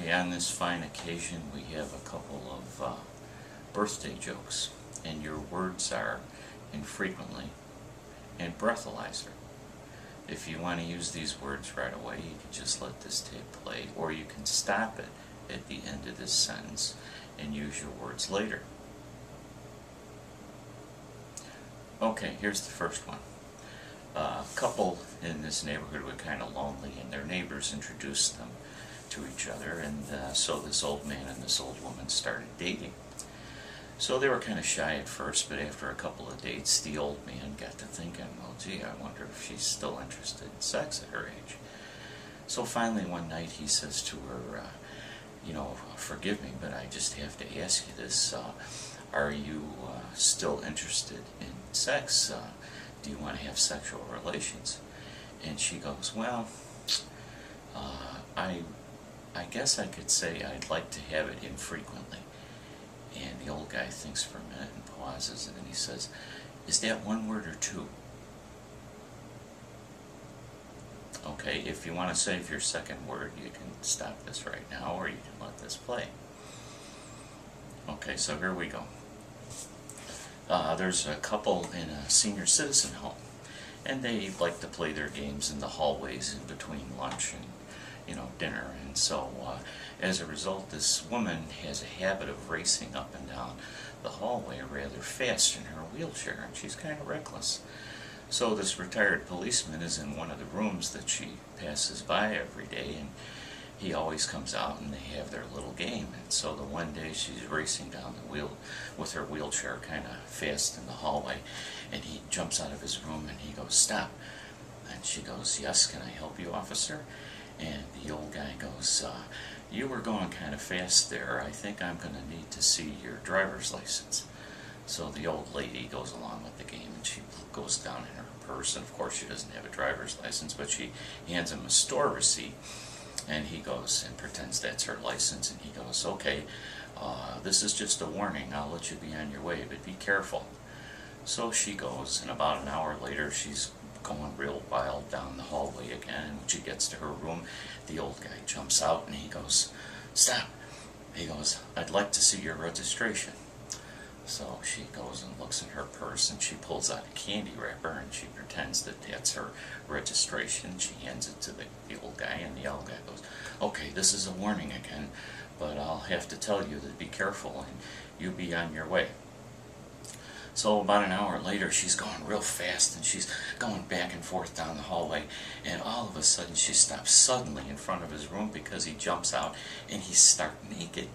Okay, on this fine occasion we have a couple of birthday jokes, and your words are infrequently and breathalyzer. If you want to use these words right away, you can just let this tape play, or you can stop it at the end of this sentence and use your words later. Okay, here's the first one. A couple in this neighborhood were kind of lonely, and their neighbors introduced them to each other, and so this old man and this old woman started dating. So they were kind of shy at first, but after a couple of dates, the old man got to thinking, well, gee, I wonder if she's still interested in sex at her age. So finally one night he says to her, you know, forgive me, but I just have to ask you this. Are you still interested in sex? Do you want to have sexual relations? And she goes, well, I guess I could say I'd like to have it infrequently. And the old guy thinks for a minute and pauses, and then he says, is that one word or two? Okay, if you want to save your second word, you can stop this right now, or you can let this play. Okay, so here we go. There's a couple in a senior citizen home, and they like to play their games in the hallways in between lunch and, you know, dinner. And so as a result, this woman has a habit of racing up and down the hallway rather fast in her wheelchair, and she's kind of reckless. So this retired policeman is in one of the rooms that she passes by every day, and he always comes out and they have their little game. And so the one day she's racing down the wheel with her wheelchair kind of fast in the hallway, and he jumps out of his room and he goes, stop. And she goes, yes, can I help you, officer? And the old guy goes, you were going kind of fast there. I think I'm going to need to see your driver's license. So the old lady goes along with the game, and she goes down in her purse, and of course she doesn't have a driver's license, but she hands him a store receipt, and he goes and pretends that's her license, and he goes, okay, this is just a warning. I'll let you be on your way, but be careful. So she goes, and about an hour later she's going real wild down the hallway again, and when she gets to her room, the old guy jumps out and he goes, stop. He goes, I'd like to see your registration. So she goes and looks in her purse, and she pulls out a candy wrapper, and she pretends that that's her registration. She hands it to the old guy, and the old guy goes, okay, this is a warning again, but I'll have to tell you to be careful, and you be on your way. So about an hour later, she's going real fast, and she's going back and forth down the hallway, and all of a sudden she stops suddenly in front of his room because he jumps out, and he's stark naked,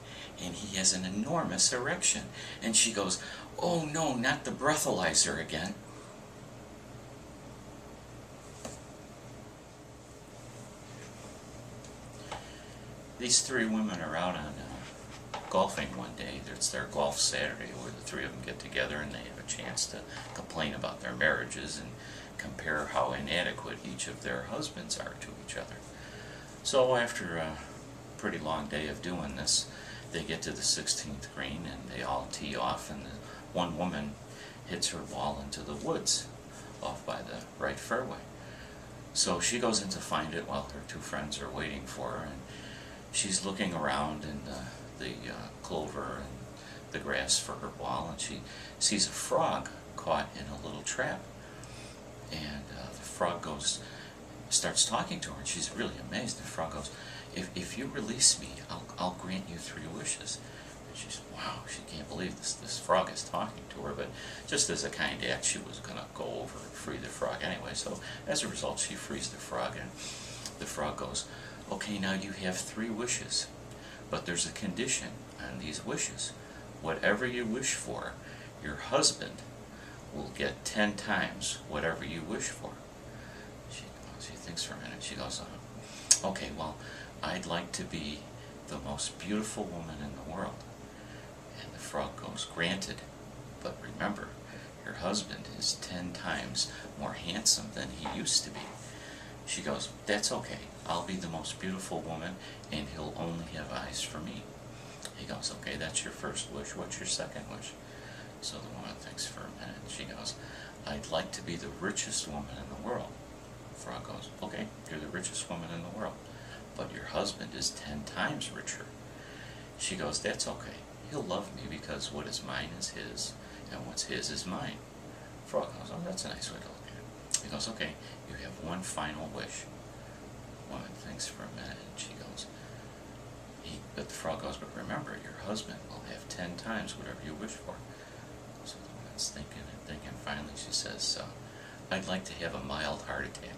and he has an enormous erection. And she goes, oh no, not the breathalyzer again. These three women are out on golfing one day. It's their golf Saturday where the three of them get together and they have a chance to complain about their marriages and compare how inadequate each of their husbands are to each other. So after a pretty long day of doing this, they get to the 16th green and they all tee off, and one woman hits her ball into the woods off by the right fairway. So she goes in to find it while her two friends are waiting for her, and she's looking around in the clover and the grass for her ball, and she sees a frog caught in a little trap. And the frog starts talking to her, and she's really amazed. The frog goes, if you release me, I'll grant you 3 wishes. And she's, wow, she can't believe this frog is talking to her, but just as a kind act, she was going to go over and free the frog anyway. So as a result, she frees the frog, and the frog goes, okay, now you have 3 wishes, but there's a condition on these wishes. Whatever you wish for, your husband will get 10 times whatever you wish for. She thinks for a minute. She goes, okay, well, I'd like to be the most beautiful woman in the world. And the frog goes, granted, but remember, your husband is 10 times more handsome than he used to be. She goes, that's okay. I'll be the most beautiful woman, and he'll only have eyes for me. He goes, okay, that's your first wish. What's your second wish? So the woman thinks for a minute. She goes, I'd like to be the richest woman in the world. The frog goes, okay, you're the richest woman in the world. but your husband is 10 times richer. She goes, that's okay. He'll love me because what is mine is his, and what's his is mine. Frog goes, oh, that's a nice way to look at it. He goes, okay, you have one final wish. Woman thinks for a minute, and she goes, but the frog goes, but remember, your husband will have 10 times whatever you wish for. So the woman's thinking and thinking. Finally, she says, I'd like to have a mild heart attack.